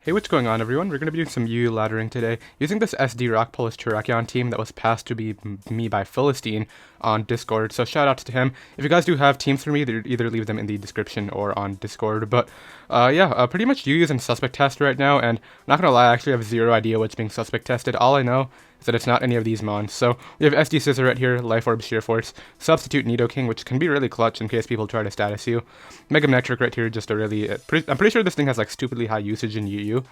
Hey, what's going on everyone? We're going to be doing some UU laddering today, using this SD Rock Polish Terrakion team that was passed to be me by Philistine on Discord, so shout outs to him. If you guys do have teams for me, either leave them in the description or on Discord, but pretty much UU is in suspect test right now, and I'm not going to lie, I actually have zero idea what's being suspect tested. All I know is that it's not any of these mons. So we have SD Scizor right here, Life Orb, Sheer Force, Substitute Nidoking, which can be really clutch in case people try to status you. Mega Metric right here, just a really, I'm pretty sure this thing has like stupidly high usage in UU.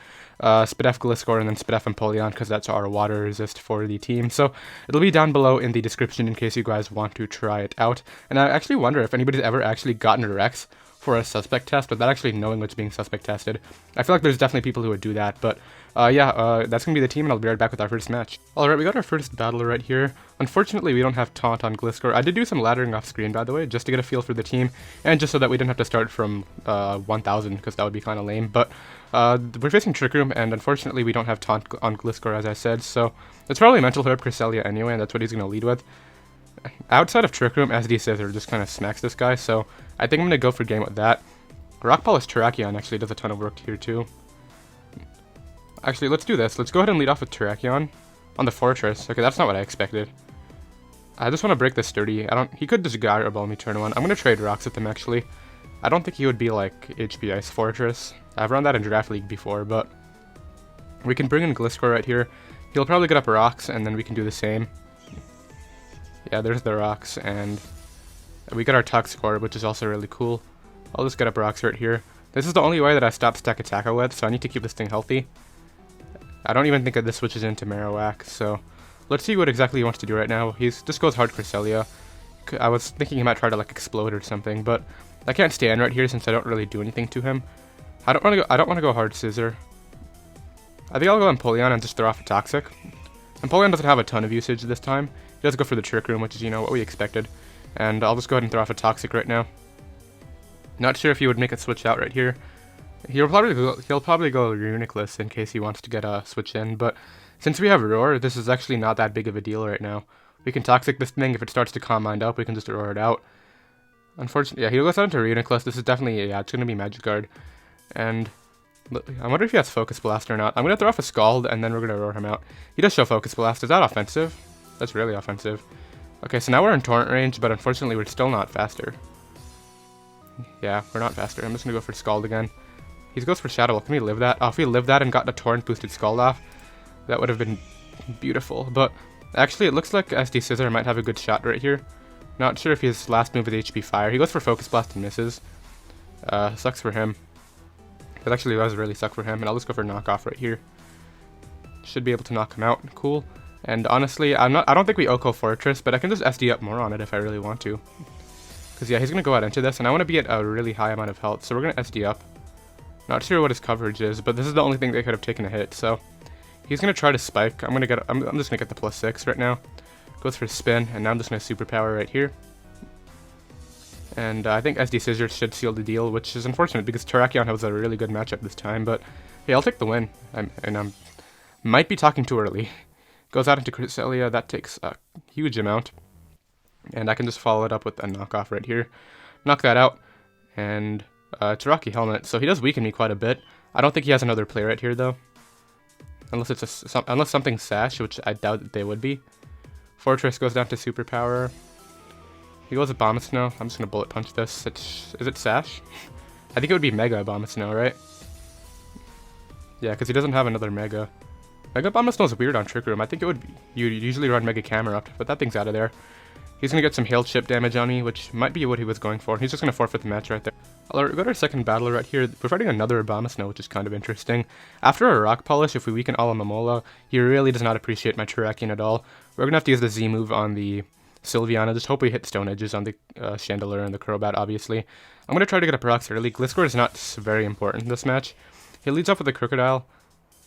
Spidef Gliscor and then Spidef Empoleon, because that's our water resist for the team. So it'll be down below in the description in case you guys want to try it out. And I actually wonder if anybody's ever actually gotten Rex for a suspect test without actually knowing what's being suspect tested. I feel like there's definitely people who would do that, but that's going to be the team, and I'll be right back with our first match. Alright, we got our first battle right here. Unfortunately, we don't have Taunt on Gliscor. I did do some laddering off screen, by the way, just to get a feel for the team, and just so that we didn't have to start from 1000, because that would be kind of lame, but we're facing Trick Room, and unfortunately we don't have Taunt on Gliscor, as I said, so it's probably Mental Herb Cresselia anyway, and that's what he's going to lead with. Outside of Trick Room, SD Scizor just kind of smacks this guy, so I think I'm going to go for game with that. Rock Polish Terrakion actually does a ton of work here too. Actually, let's do this. Let's go ahead and lead off with Terrakion on the Fortress. Okay, that's not what I expected. I just want to break this sturdy. He could just Gyro Ball me turn 1. I'm going to trade rocks with him actually. I don't think he would be like HP Ice Fortress. I've run that in Draft League before, but we can bring in Gliscor right here. He'll probably get up rocks, and then we can do the same. Yeah, there's the rocks, and we got our Toxic Orb, which is also really cool. I'll just get up rocks right here. This is the only way that I stop Stack Attacker with, so I need to keep this thing healthy. I don't even think that this switches into Marowak, so let's see what exactly he wants to do right now. He just goes hard Cresselia. I was thinking he might try to like explode or something, but I can't stand right here since I don't really do anything to him. I don't want to go hard Scizor. I think I'll go Empoleon and just throw off a Toxic. Empoleon doesn't have a ton of usage this time. He does go for the Trick Room, which is, you know, what we expected. And I'll just go ahead and throw off a Toxic right now. Not sure if he would make a switch out right here. He'll probably go Runicless in case he wants to get a switch in, but since we have Roar, this is actually not that big of a deal right now. We can Toxic this thing. If it starts to Calm Mind up, we can just Roar it out. Unfortunately, yeah, he goes out into Runicless. This is definitely, yeah, it's going to be Magic Guard. And I wonder if he has Focus Blast or not. I'm going to throw off a Scald, and then we're going to Roar him out. He does show Focus Blast. Is that offensive? That's really offensive. Okay, so now we're in Torrent range, but unfortunately we're still not faster. Yeah, we're not faster. I'm just going to go for Scald again. He goes for Shadow Ball. Can we live that? Oh, if we lived that and got the Torrent boosted Scald off, that would have been beautiful. But actually, it looks like SD Scizor might have a good shot right here. Not sure if his last move is HP Fire. He goes for Focus Blast and misses. Sucks for him. It actually does really suck for him, and I'll just go for Knockoff right here. Should be able to knock him out. Cool. And honestly, I don't think we Oko Fortress, but I can just SD up more on it if I really want to. Because yeah, he's going to go out into this, and I want to be at a really high amount of health, so we're going to SD up. Not sure what his coverage is, but this is the only thing that could have taken a hit, so he's going to try to Spike. I'm just going to get the +6 right now. Goes for Spin, and now I'm just going to Superpower right here. And I think SD Scizor should seal the deal, which is unfortunate because Terrakion has a really good matchup this time, but hey, I'll take the win. I might be talking too early. Goes out into Cresselia, that takes a huge amount. And I can just follow it up with a knockoff right here. Knock that out, and it's a Rocky Helmet, so he does weaken me quite a bit. I don't think he has another play right here, though. Unless something Sash, which I doubt that they would be. Fortress goes down to Superpower. He goes Abomasnow. I'm just going to Bullet Punch this. Is it Sash? I think it would be Mega Abomasnow, right? Yeah, because he doesn't have another Mega. Mega Abomasnow is weird on Trick Room. I think it would be, you usually run Mega Camerupt, but that thing's out of there. He's going to get some Hail Chip damage on me, which might be what he was going for. He's just going to forfeit the match right there. Alright, we got our second battle right here. We're fighting another Abomasnow, which is kind of interesting. After a Rock Polish, if we weaken Alomomola, he really does not appreciate my Terrakion at all. We're going to have to use the Z move on the Sylveon. Just hope we hit Stone Edges on the Chandelure and the Crobat, obviously. I'm going to try to get up rocks early. Gliscor is not very important in this match. He leads up with the Crocodile.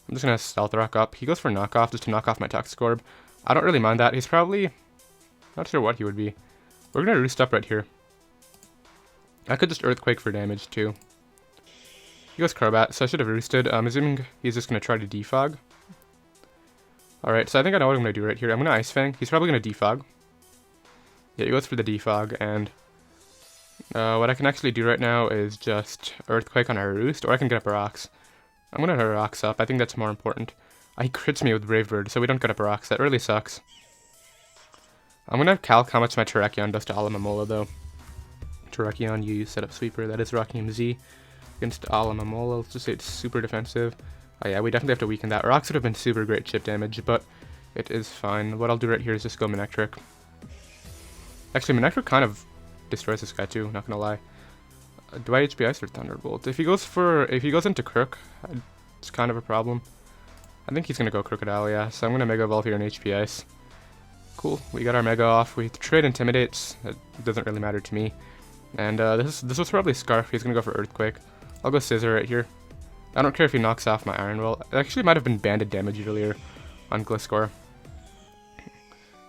I'm just going to Stealth Rock up. He goes for Knockoff just to knock off my Toxic Orb. I don't really mind that. He's probably not sure what he would be. We're going to Roost up right here. I could just Earthquake for damage too. He goes Crobat, so I should have Roosted. I'm assuming he's just going to try to Defog. Alright, so I think I know what I'm going to do right here. I'm going to Ice Fang. He's probably going to Defog. Yeah, he goes for the Defog, and what I can actually do right now is just Earthquake on our Roost, or I can get up rocks. I'm gonna rocks up. I think that's more important. He crits me with Brave Bird, so we don't get up rocks. That really sucks. I'm gonna calc how much my Terrakion does to Alomomola, though. Terrakion UU setup sweeper. That is Rockium Z against Alomomola. Let's just say it's super defensive. Oh yeah, we definitely have to weaken that. Rocks would have been super great chip damage, but it is fine. What I'll do right here is just go Manectric. Actually, Manectric kind of destroys this guy too, not gonna lie. Do I HP Ice or Thunderbolt? If he goes into Crook, it's kind of a problem. I think he's gonna go Crocodile, yeah. So I'm gonna Mega Evolve here in HP Ice. Cool, we got our Mega off. We trade Intimidates. It doesn't really matter to me. And this was probably Scarf. He's gonna go for Earthquake. I'll go Scizor right here. I don't care if he knocks off my Iron Will. It actually might have been banded damage earlier on Gliscor.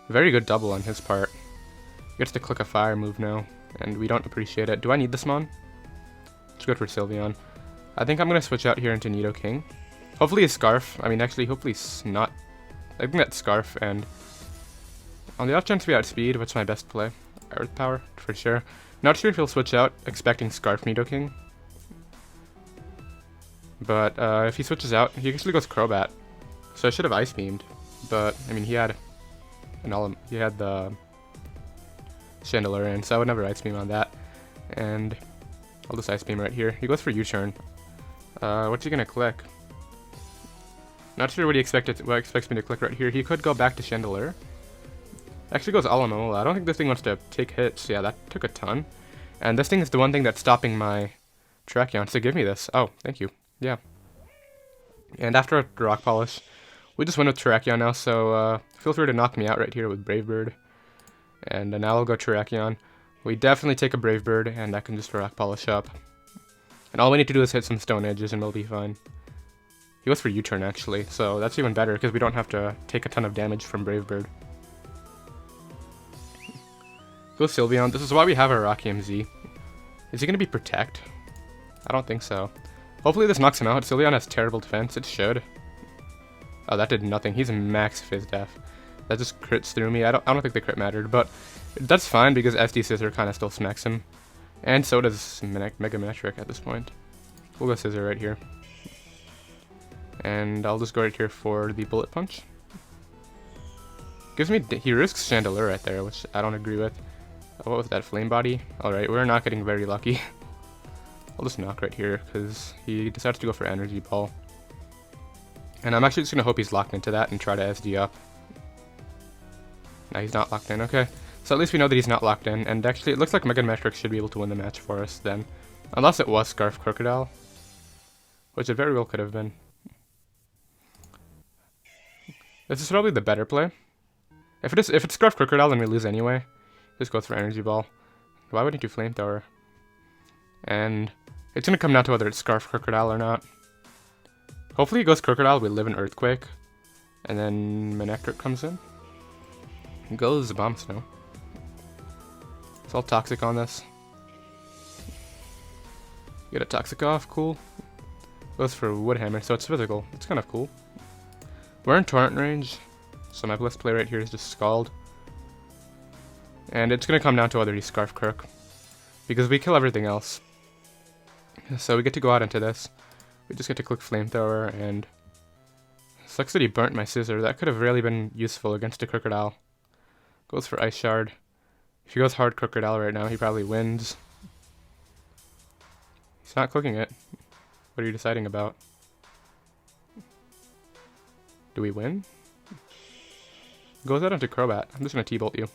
Very good double on his part. He gets to click a fire move now, and we don't appreciate it. Do I need this Mon? Let's go for Sylveon. I think I'm gonna switch out here into Nidoking. Hopefully it's Scarf. I mean, actually, hopefully it's not. I think that's Scarf, and on the off chance we outspeed, what's my best play? Earth Power, for sure. Not sure if he'll switch out, expecting Scarf Nidoking. But if he switches out, he actually goes Crobat. So I should have Ice Beamed, but I mean he had the Chandelure in, so I would never Ice Beam on that. And I'll just Ice Beam right here. He goes for U-turn. What's he gonna click? Not sure what expects me to click right here. He could go back to Chandelure. Actually goes Alomomola. I don't think this thing wants to take hits. Yeah, that took a ton. And this thing is the one thing that's stopping my Terrakion, so give me this. Oh, thank you. Yeah. And after a Rock Polish, we just win with Terrakion now, so feel free to knock me out right here with Brave Bird. And now I'll go Terrakion. We definitely take a Brave Bird, and I can just Rock Polish up. And all we need to do is hit some Stone Edges, and we'll be fine. He goes for U-turn, actually, so that's even better, because we don't have to take a ton of damage from Brave Bird. Go Sylveon. This is why we have our Rockium Z. Is he going to be Protect? I don't think so. Hopefully this knocks him out. Sylveon has terrible defense. It should. Oh, that did nothing. He's max Fizz Def. That just crits through me. I don't think the crit mattered, but that's fine because SD Scizor kind of still smacks him. And so does Mega Manectric at this point. We'll go Scizor right here. And I'll just go right here for the Bullet Punch. Gives me... He risks Chandelure right there, which I don't agree with. Oh, what was that? Flame Body? Alright, we're not getting very lucky. I'll just knock right here, because he decides to go for Energy Ball. And I'm actually just going to hope he's locked into that and try to SD up. No, he's not locked in. Okay. So at least we know that he's not locked in. And actually, it looks like Mega Manectric should be able to win the match for us then. Unless it was Scarf Crocodile. Which it very well could have been. This is probably the better play. If it's Scarf Crocodile, then we lose anyway. Just goes for Energy Ball. Why wouldn't you Flamethrower? And it's going to come down to whether it's Scarf Crocodile or not. Hopefully he goes Crocodile, we live in Earthquake. And then Manectric comes in. Goes Bomb Snow. It's all Toxic on this. Get a Toxic off, cool. Goes for Wood Hammer, so it's physical. It's kind of cool. We're in Torrent range, so my best play right here is just Scald. And it's going to come down to whether he Scarf Crook. Because we kill everything else. So we get to go out into this. We just get to click Flamethrower, and... Sucks that he burnt my Scizor. That could have really been useful against a Crocodile. Goes for Ice Shard. If he goes hard Crocodile right now, he probably wins. He's not clicking it. What are you deciding about? Do we win? Goes out into Crobat. I'm just going to T-Bolt you.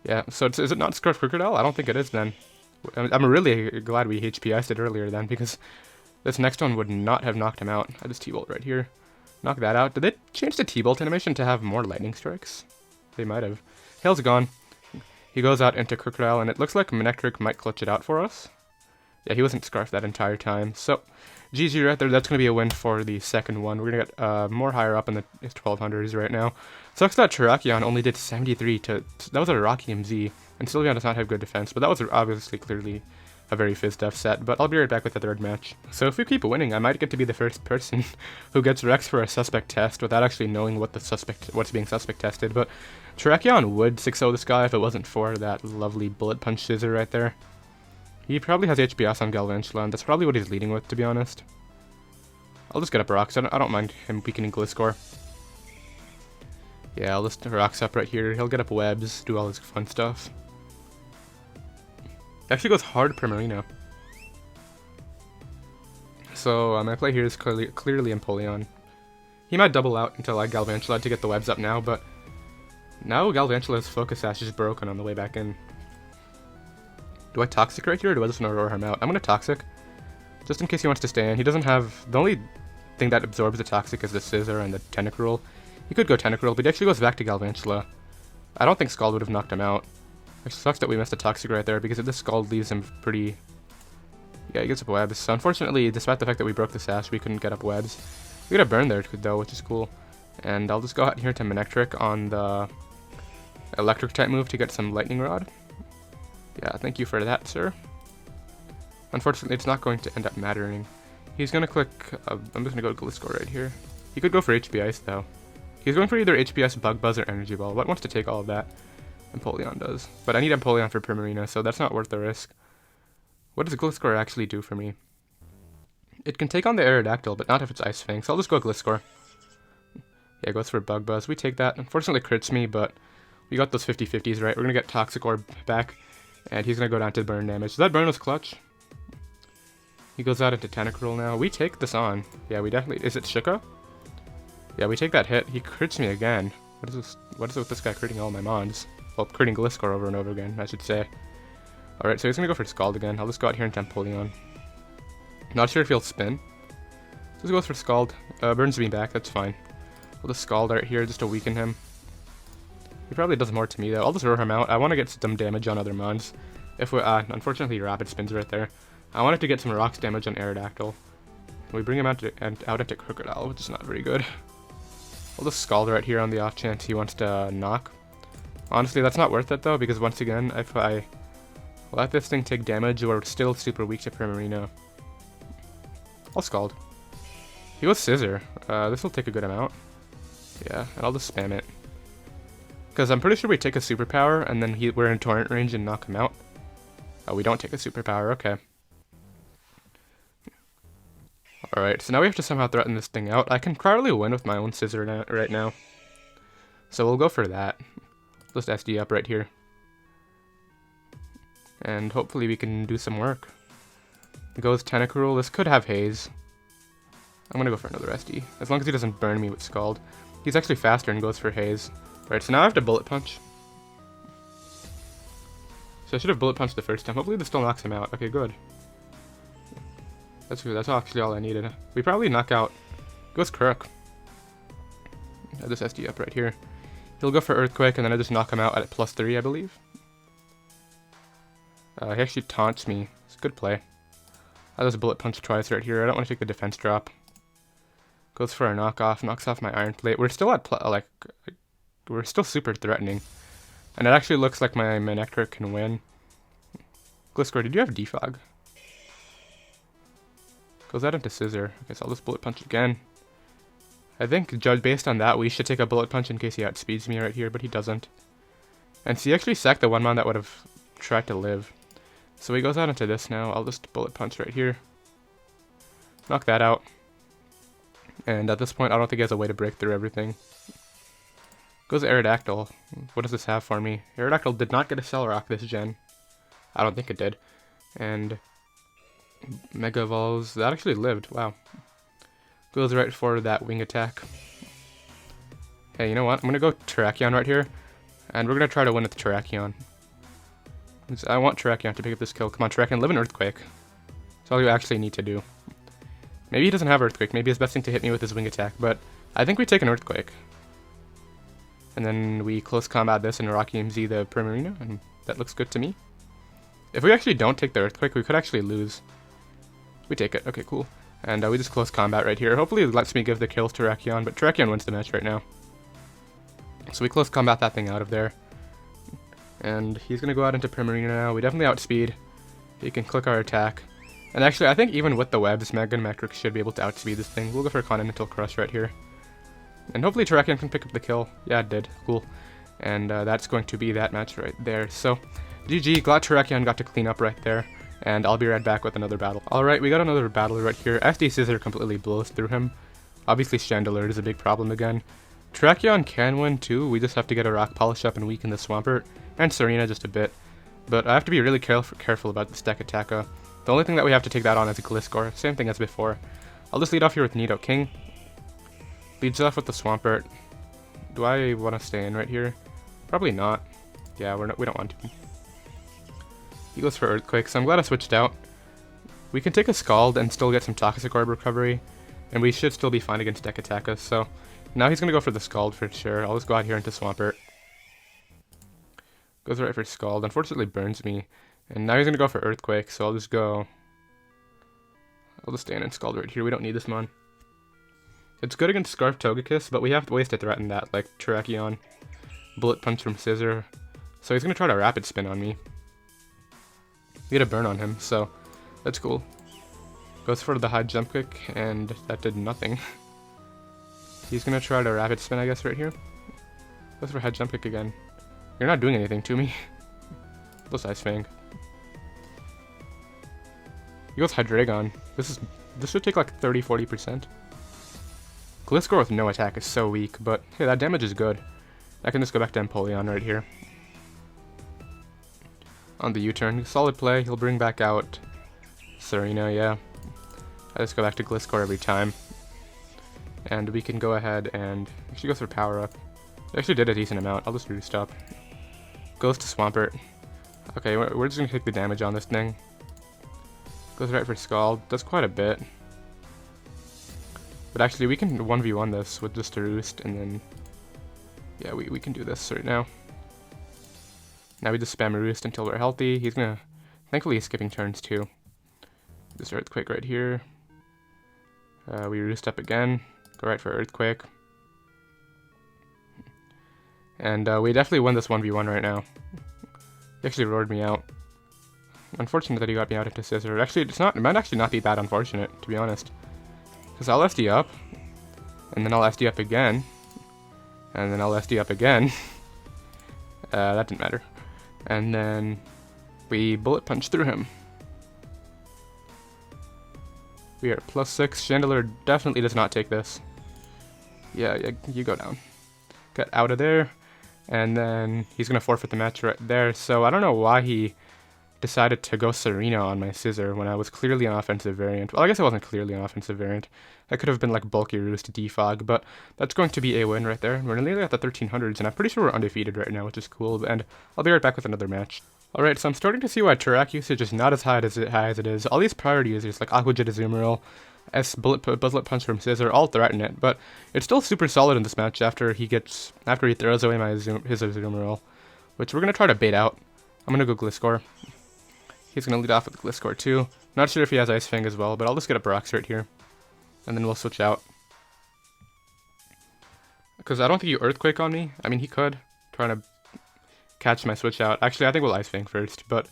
Yeah, so is it not Scarf Crocodile? I don't think it is then. I'm really glad we HP Iced it earlier then, because this next one would not have knocked him out. I just T-Bolt right here. Knock that out. Did they change the T-Bolt animation to have more lightning strikes? They might have. Hail's gone. He goes out into Crocodile, and it looks like Manectric might clutch it out for us. Yeah, he wasn't Scarfed that entire time. So, GG right there. That's going to be a win for the second one. We're going to get more higher up in the 1200s right now. Sucks that Terrakion only did 73 to... That was a Rockium Z, and Sylveon does not have good defense, but that was obviously clearly a very Fizz-Def set, but I'll be right back with the third match. So if we keep winning, I might get to be the first person who gets Rex for a suspect test without actually knowing what's being suspect tested, but Terrakion would 6-0 this guy if it wasn't for that lovely Bullet Punch Scizor right there. He probably has HPS on Galvantula, and that's probably what he's leading with, to be honest. I'll just get up rocks. I don't mind him weakening Gliscor. Yeah, I'll just rocks up right here. He'll get up webs, do all his fun stuff. He actually goes hard Primarina. So my play here is clearly Empoleon. He might double out until I Galvantula to get the webs up now, but now Galvantula's Focus Sash is broken on the way back in. Do I Toxic right here, or do I just want to roar him out? I'm going to Toxic, just in case he wants to stay in. He doesn't have... The only thing that absorbs the Toxic is the Scizor and the Tentacruel. He could go Tentacruel, but he actually goes back to Galvantula. I don't think Scald would have knocked him out. It sucks that we missed a Toxic right there, because if this Scald leaves him pretty... Yeah, he gets up webs. So unfortunately, despite the fact that we broke the Sash, we couldn't get up webs. We got a burn there, though, which is cool. And I'll just go out here to Manectric on the Electric type move to get some Lightning Rod. Yeah, thank you for that, sir. Unfortunately, it's not going to end up mattering. He's going to click... I'm just going to go to Gliscor right here. He could go for HP Ice, though. He's going for either HP Ice, Bug Buzz, or Energy Ball. What wants to take all of that? Empoleon does. But I need Empoleon for Primarina, so that's not worth the risk. What does Gliscor actually do for me? It can take on the Aerodactyl, but not if it's Ice Fang, so I'll just go Gliscor. Yeah, goes for Bug Buzz. We take that. Unfortunately, crits me, but we got those 50-50s right. We're going to get Toxic Orb back, and he's going to go down to burn damage. So that burn was clutch. He goes out into Tentacruel now. We take this on. Yeah, we definitely... Is it Shuka? Yeah, we take that hit. He crits me again. What is this? What is it with this guy critting all my mons? Well, critting Gliscor over and over again, I should say. Alright, so he's going to go for Scald again. I'll just go out here and Empoleon. Not sure if he'll spin. So he goes for Scald. Burns me back, that's fine. I'll just Scald right here just to weaken him. He probably does more to me though. I'll just roar him out. I want to get some damage on other mons. If we, unfortunately, Rapid Spins right there. I wanted to get some Rocks damage on Aerodactyl. We bring him out into Crocodile, which is not very good. I'll just Scald right here on the off chance he wants to knock. Honestly, that's not worth it though, because once again, if I let this thing take damage, we're still super weak to Primarina. I'll Scald. He goes Scizor. This will take a good amount. Yeah, and I'll just spam it. Because I'm pretty sure we take a Superpower, and then we're in Torrent range and knock him out. Oh, we don't take a Superpower, okay. Alright, so now we have to somehow threaten this thing out. I can probably win with my own Scizor right now. So we'll go for that. Just SD up right here. And hopefully we can do some work. Goes Tentacruel. This could have Haze. I'm gonna go for another SD. As long as he doesn't burn me with Scald. He's actually faster and goes for Haze. Right, so now I have to Bullet Punch. So I should have Bullet Punched the first time. Hopefully this still knocks him out. Okay, good. That's actually all I needed. We probably knock out... Goes Crook. This SD up right here. He'll go for Earthquake, and then I just knock him out at +3, I believe. He actually taunts me. It's a good play. I just Bullet Punch twice right here. I don't want to take the defense drop. Goes for a knockoff. Knocks off my Iron Plate. We're still at, we're still super threatening. And it actually looks like my Manectric can win. Gliscor, did you have Defog? Goes out into Scizor. Okay, so I'll just Bullet Punch again. I think, based on that, we should take a Bullet Punch in case he outspeeds me right here, but he doesn't. And so he actually sacked the one mon that would have tried to live. So he goes out into this now. I'll just Bullet Punch right here. Knock that out. And at this point, I don't think he has a way to break through everything. Goes Aerodactyl. What does this have for me? Aerodactyl did not get a Cell Rock this gen. I don't think it did. And Mega Evolves. That actually lived. Wow. Goes right for that wing attack. Hey, you know what? I'm going to go Terrakion right here. And we're going to try to win with Terrakion. I want Terrakion to pick up this kill. Come on, Terrakion, live an Earthquake. That's all you actually need to do. Maybe he doesn't have Earthquake. Maybe his best thing to hit me with his wing attack. But I think we take an Earthquake. And then we close combat this and Rockium Z the Primarina. And that looks good to me. If we actually don't take the Earthquake, we could actually lose. We take it. Okay, cool. And we just close combat right here. Hopefully it lets me give the kills to Terrakion, but Terrakion wins the match right now. So we close combat that thing out of there. And he's going to go out into Primarina now. We definitely outspeed. He can click our attack. And actually, I think even with the webs, Mega Manectric should be able to outspeed this thing. We'll go for a Continental Crush right here. And hopefully Terrakion can pick up the kill. Yeah, it did. Cool. And that's going to be that match right there. So, GG. Glad Terrakion got to clean up right there. and I'll be right back with another battle. Alright, we got another battle right here. SD Scizor completely blows through him. Obviously Chandelure is a big problem again. Terrakion can win too, we just have to get a Rock Polish up and weaken the Swampert, and Serena just a bit. But I have to be really careful about this deck Attacker. The only thing that we have to take that on is a Gliscor, same thing as before. I'll just lead off here with Nidoking. Leads off with the Swampert. Do I want to stay in right here? Probably not. Yeah, we don't want to. He goes for Earthquake, so I'm glad I switched out. We can take a Scald and still get some Toxic Orb recovery, and we should still be fine against Deck Attacker, so now he's going to go for the Scald for sure. I'll just go out here into Swampert. Goes right for Scald, unfortunately burns me, and now he's going to go for Earthquake, so I'll just stay in and Scald right here. We don't need this mon. It's good against Scarf Togekiss, but we have ways to threaten that, like Terrakion, Bullet Punch from Scizor, so he's going to try to Rapid Spin on me. We get a burn on him, so that's cool. Goes for the high jump kick, and that did nothing. He's gonna try to Rapid Spin, I guess, right here. Goes for high jump kick again. You're not doing anything to me. Plus Ice Fang. He goes Hydreigon. This should take like 30-40%. Gliscor with no attack is so weak, but hey, that damage is good. I can just go back to Empoleon right here. On the U-turn, solid play. He'll bring back out Serena, yeah. I just go back to Gliscor every time. And we can go ahead and actually go for Power Up. It actually did a decent amount. I'll just Roost Up. Goes to Swampert. Okay, we're just gonna take the damage on this thing. Goes right for Scald. Does quite a bit. But actually, we can 1v1 this with just a Roost, and then yeah, we can do this right now. Now we just spam a Roost until we're healthy. He's gonna... Thankfully he's skipping turns too. This Earthquake right here. We Roost up again. Go right for Earthquake. And we definitely win this 1v1 right now. He actually roared me out. Unfortunate that he got me out into Scizor. Actually, it might actually not be that unfortunate, to be honest. Because I'll SD up. And then I'll SD up again. And then I'll SD up again. That didn't matter. And then we Bullet Punch through him. We are +6. Chandelure definitely does not take this. Yeah, you go down. Get out of there. And then he's going to forfeit the match right there. So I don't know why he decided to go Serena on my Scizor when I was clearly an offensive variant. Well, I guess I wasn't clearly an offensive variant. That could have been like Bulky Roost, Defog, but that's going to be a win right there. We're nearly at the 1300s, and I'm pretty sure we're undefeated right now, which is cool, and I'll be right back with another match. Alright, so I'm starting to see why Terrak usage is not as high as it is. All these priority users like Aqua Jet Azumarill, Bullet Punch from Scizor all threaten it, but it's still super solid in this match after he throws away his Azumarill, which we're going to try to bait out. I'm going to go Gliscor. He's going to lead off with Gliscor too. Not sure if he has Ice Fang as well, but I'll just get a Brox right here. And then we'll switch out. Because I don't think you Earthquake on me. I mean, he could. Trying to catch my switch out. Actually, I think we'll Ice Fang first, but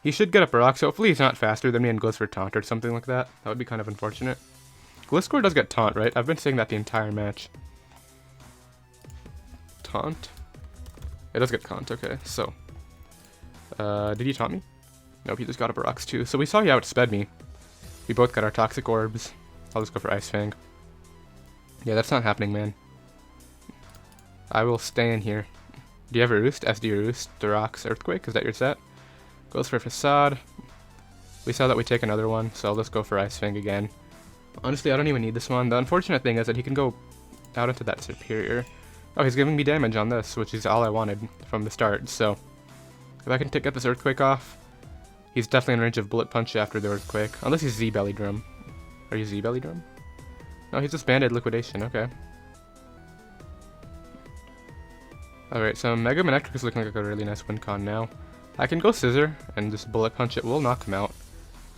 he should get a Brox. Hopefully he's not faster than me and goes for Taunt or something like that. That would be kind of unfortunate. Gliscor does get Taunt, right? I've been saying that the entire match. Taunt? It does get Taunt, okay. So, did he taunt me? Nope, he just got a Brox too. So we saw he outsped me. We both got our Toxic Orbs. I'll just go for Ice Fang. Yeah, that's not happening, man. I will stay in here. Do you have a Roost? SD Roost, Durox, Earthquake? Is that your set? Goes for Facade. We saw that we take another one, so I'll just go for Ice Fang again. Honestly, I don't even need this one. The unfortunate thing is that he can go out into that Superior. Oh, he's giving me damage on this, which is all I wanted from the start, so if I can get this Earthquake off, he's definitely in range of Bullet Punch after the Earthquake. Unless he's Z-Belly Drum. Are you Z-Belly Drum? No, he's just Banded Liquidation, okay. Alright, so Mega Manectric is looking like a really nice win con now. I can go Scizor and just Bullet Punch it. Will knock him out.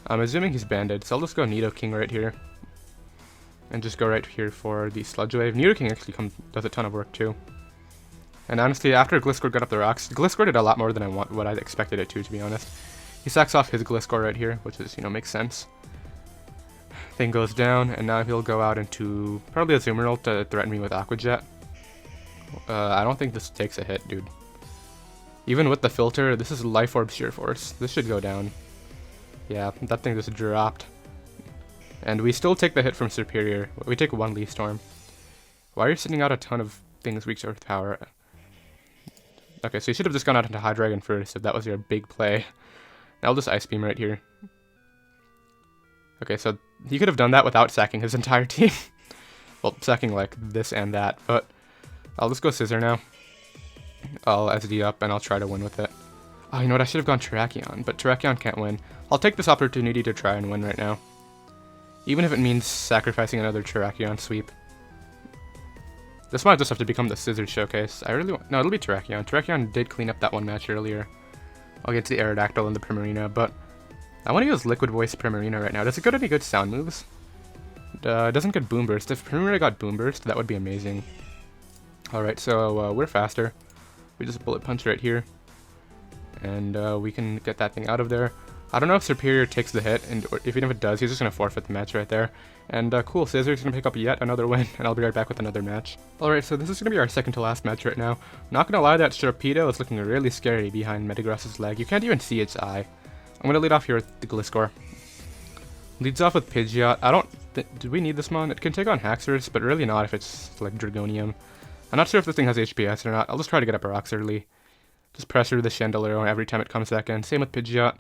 I'm assuming he's Banded, so I'll just go Nidoking right here. And just go right here for the Sludge Wave. Nidoking actually does a ton of work too. And honestly, after Gliscor got up the rocks, Gliscor did a lot more than what I expected it to be honest. He sacks off his Gliscor right here, which is, makes sense. Thing goes down, and now he'll go out into probably a Azumarill to threaten me with Aqua Jet. I don't think this takes a hit, dude. Even with the filter, this is Life Orb Sheer Force. This should go down. Yeah, that thing just dropped. And we still take the hit from Superior. We take 1 Leaf Storm. Why are you sending out a ton of things weak to Earth Power? Okay, so you should have just gone out into Hydreigon first if that was your big play. Now I'll just Ice Beam right here. Okay, so he could have done that without sacking his entire team. Well, sacking like this and that, but I'll just go Scizor now. I'll SD up and I'll try to win with it. Oh, you know what? I should have gone Terrakion, but Terrakion can't win. I'll take this opportunity to try and win right now. Even if it means sacrificing another Terrakion sweep. This might just have to become the Scizor showcase. I really want... No, it'll be Terrakion. Terrakion did clean up that one match earlier. I'll get to the Aerodactyl and the Primarina, but I want to use Liquid Voice Primarina right now. Does it get any good sound moves? It doesn't get Boom Burst. If Primarina got Boom Burst, that would be amazing. Alright, so we're faster. We just Bullet Punch right here. And we can get that thing out of there. I don't know if Superior takes the hit, and even if it does, he's just going to forfeit the match right there. And cool, Scizor's going to pick up yet another win, and I'll be right back with another match. Alright, so this is going to be our second to last match right now. Not going to lie, that Sharpedo is looking really scary behind Metagross's leg. You can't even see its eye. I'm going to lead off here with the Gliscor. Leads off with Pidgeot. I don't... Did we need this mon? It can take on Haxorus, but really not if it's like Dragonium. I'm not sure if this thing has HPS or not. I'll just try to get up rocks early. Just pressure the Chandelure every time it comes back in. Same with Pidgeot.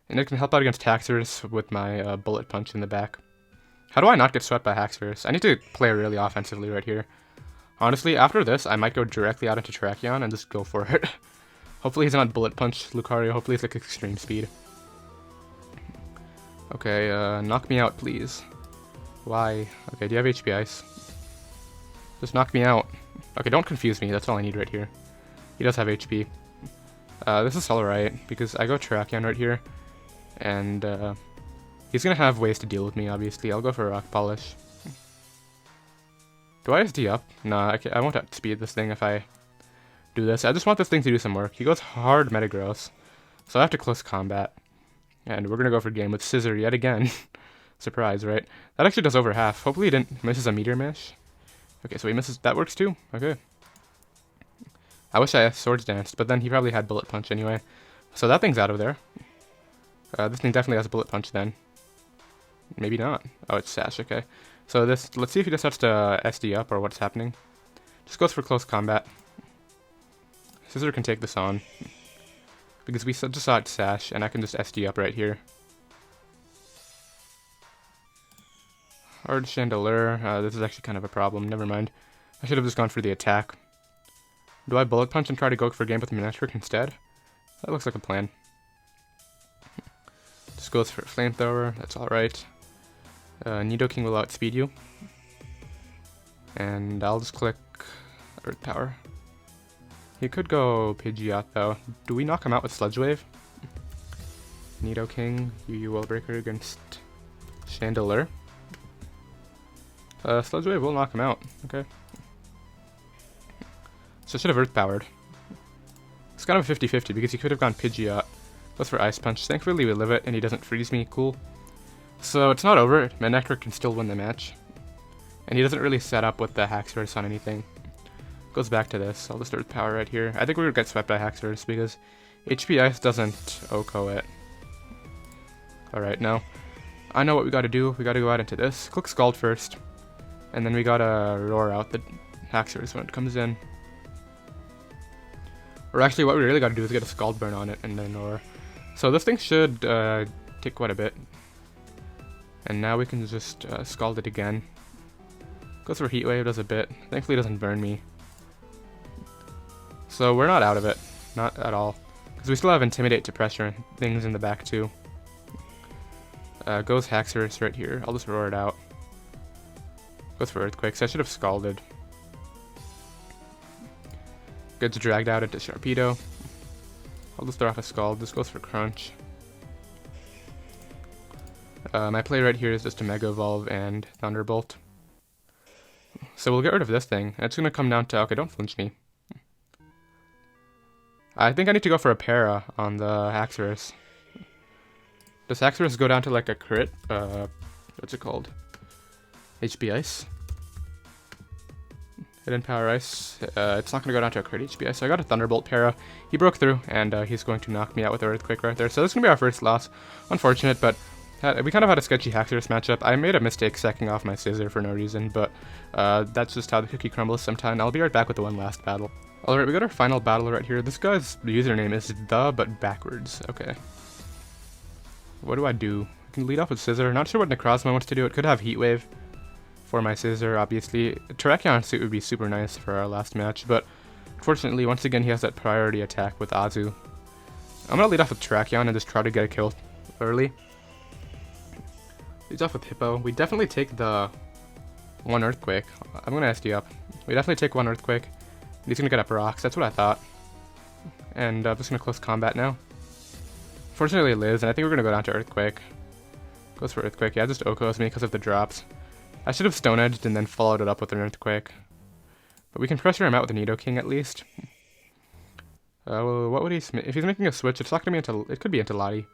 And it can help out against Haxorus with my Bullet Punch in the back. How do I not get swept by Haxorus? I need to play really offensively right here. Honestly, after this, I might go directly out into Terrakion and just go for it. Hopefully he's not Bullet Punch Lucario. Hopefully it's like Extreme Speed. Okay, knock me out, please. Why? Okay, do you have HP Ice? Just knock me out. Okay, don't confuse me. That's all I need right here. He does have HP. This is alright, because I go Terrakion right here. And he's going to have ways to deal with me, obviously. I'll go for Rock Polish. Do I SD up? Nah, I won't outspeed this thing if I do this. I just want this thing to do some work. He goes hard Metagross, so I have to close combat. And we're going to go for game with Scizor yet again. Surprise, right? That actually does over half. Hopefully he didn't misses a Meteor Mash. Okay, so he misses... That works too? Okay. I wish I Swords Danced, but then he probably had Bullet Punch anyway. So that thing's out of there. This thing definitely has a Bullet Punch then. Maybe not. Oh, it's Sash, okay. So this, let's see if he just has to SD up or what's happening. Just goes for close combat. Scizor can take this on. Because we just saw it Sash, and I can just SD up right here. Hard Chandelure. This is actually kind of a problem. Never mind. I should have just gone for the attack. Do I Bullet Punch and try to go for game with Manectric instead? That looks like a plan. Just goes for Flamethrower, that's alright. Nidoking will outspeed you. And I'll just click Earth Power. He could go Pidgeot though. Do we knock him out with Sludge Wave? Nidoking, UU Will Breaker against Chandelure. Sludge Wave will knock him out, okay. So I should have Earth Powered. It's kind of a 50-50 because he could have gone Pidgeot. Goes for Ice Punch. Thankfully we live it and he doesn't freeze me. Cool. So it's not over. Manectric can still win the match. And he doesn't really set up with the Haxorus on anything. Goes back to this. I'll just Earth Power right here. I think we're going to get swept by Haxorus because HP Ice doesn't OHKO it. Alright, now I know what we got to do. We got to go out into this. Click Scald first. And then we got to roar out the Haxorus when it comes in. Or actually what we really got to do is get a Scald Burn on it and then roar. So this thing should take quite a bit. And now we can just Scald it again. Goes for Heat Wave, does a bit. Thankfully it doesn't burn me. So we're not out of it. Not at all. Because we still have Intimidate to pressure things in the back too. Goes Haxorus right here. I'll just roar it out. Goes for Earthquakes. I should have Scalded. Gets dragged out into Sharpedo. I'll just throw off a Scald. This goes for Crunch. My play right here is just a Mega Evolve and Thunderbolt. So we'll get rid of this thing. It's going to come down to... Okay, don't flinch me. I think I need to go for a Para on the Haxorus. Does Haxorus go down to like a crit? What's it called? HP Ice? Hidden Power Ice. It's not going to go down to a crit HPI, so I got a Thunderbolt para. He broke through, and he's going to knock me out with the Earthquake right there. So this is going to be our first loss. Unfortunate, but we kind of had a sketchy Haxorus matchup. I made a mistake sacking off my Scizor for no reason, but that's just how the cookie crumbles sometimes. I'll be right back with the one last battle. Alright, we got our final battle right here. This guy's username is but backwards. Okay. What do I do? I can lead off with Scizor. Not sure what Necrozma wants to do. It could have Heat Wave for my Scizor, obviously. Terrakion suit would be super nice for our last match, but unfortunately, once again, he has that priority attack with Azu. I'm going to lead off with Terrakion and just try to get a kill early. Leads off with Hippo. We definitely take the one Earthquake. I'm going to SD up. We definitely take one Earthquake. He's going to get up rocks. That's what I thought. And I'm just going to close combat now. Fortunately, it lives, and I think we're going to go down to Earthquake. Goes for Earthquake. Yeah, just Okos me because of the drops. I should have Stone Edged and then followed it up with an Earthquake. But we can pressure him out with a Nidoking at least. Well, what would he... If he's making a switch, it's not going to be into... It could be into Lottie.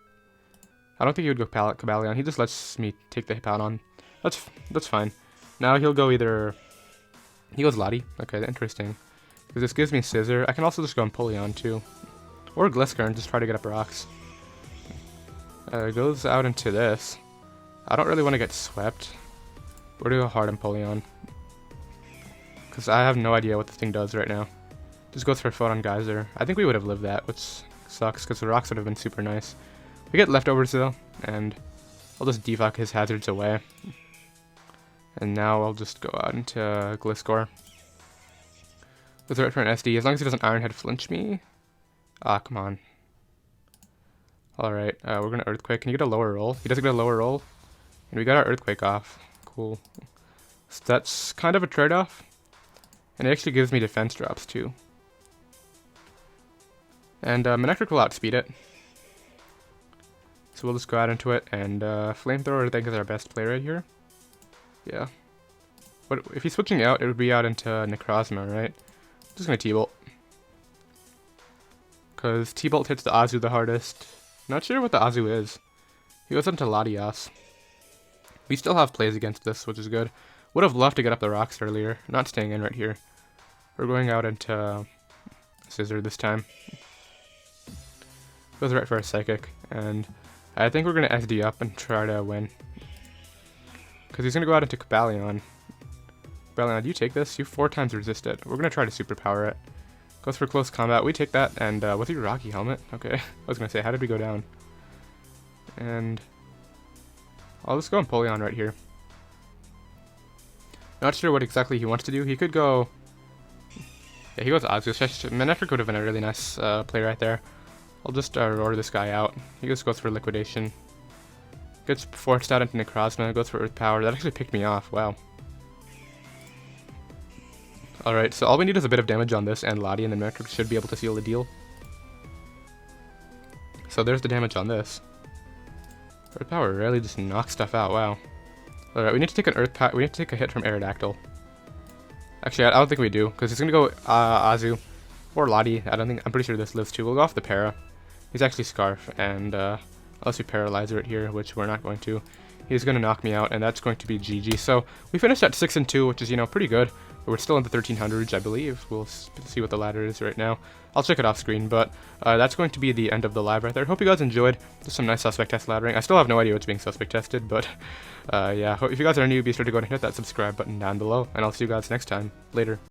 I don't think he would go Cobalion. He just lets me take the Hippowdon. That's fine. Now he'll go either... He goes Lottie. Okay, interesting. Because this gives me Scizor. I can also just go Empoleon too. Or Glisker and just try to get up rocks. Goes out into this. I don't really want to get swept. We're doing a hard Empoleon. Because I have no idea what the thing does right now. Just goes for Photon Geyser. I think we would have lived that, which sucks because the rocks would have been super nice. We get leftovers though, and I'll just defuck his hazards away. And now I'll just go out into Gliscor. Goes right for an SD, as long as he doesn't Iron Head flinch me. Ah, come on. Alright, we're gonna Earthquake. Can you get a lower roll? He doesn't get a lower roll. And we got our Earthquake off. Cool. So that's kind of a trade-off. And it actually gives me defense drops too. And Manectric will outspeed it. So we'll just go out into it, and Flamethrower I think is our best play right here. Yeah. But if he's switching out, it would be out into Necrozma, right? I'm just gonna T-Bolt. Because T-Bolt hits the Azu the hardest. Not sure what the Azu is. He goes into Latias. We still have plays against this, which is good. Would have loved to get up the rocks earlier. Not staying in right here. We're going out into Scizor this time. Goes right for a Psychic, and I think we're going to SD up and try to win. Because he's going to go out into Cobalion. Cobalion, do you take this? You 4 times resist it. We're going to try to Superpower it. Goes for close combat. We take that, and with your Rocky Helmet. Okay, I was going to say, how did we go down? And I'll just go Empoleon right here. Not sure what exactly he wants to do. He could go... Yeah, he goes Azu. Manectric would have been a really nice play right there. I'll just roar this guy out. He just goes for Liquidation. Gets forced out into Necrozma. Goes for Earth Power. That actually picked me off. Wow. Alright, so all we need is a bit of damage on this, and Lottie and the Manectric should be able to seal the deal. So there's the damage on this. Earth Power really just knocks stuff out. Wow. Alright, we need to take an we need to take a hit from Aerodactyl. Actually, I don't think we do, because he's gonna go Azu or Lottie. I'm pretty sure this lives too. We'll go off the para. He's actually Scarf, and unless we Paralyzer it here, which we're not going to, he's gonna knock me out, and that's going to be GG. So we finished at 6-2, which is, you know, pretty good. But we're still in the 1300s, I believe. We'll see what the ladder is right now. I'll check it off screen, but that's going to be the end of the live right there. Hope you guys enjoyed. Just some nice suspect test laddering. I still have no idea what's being suspect tested, but yeah. If you guys are new, be sure to go and hit that subscribe button down below, and I'll see you guys next time. Later.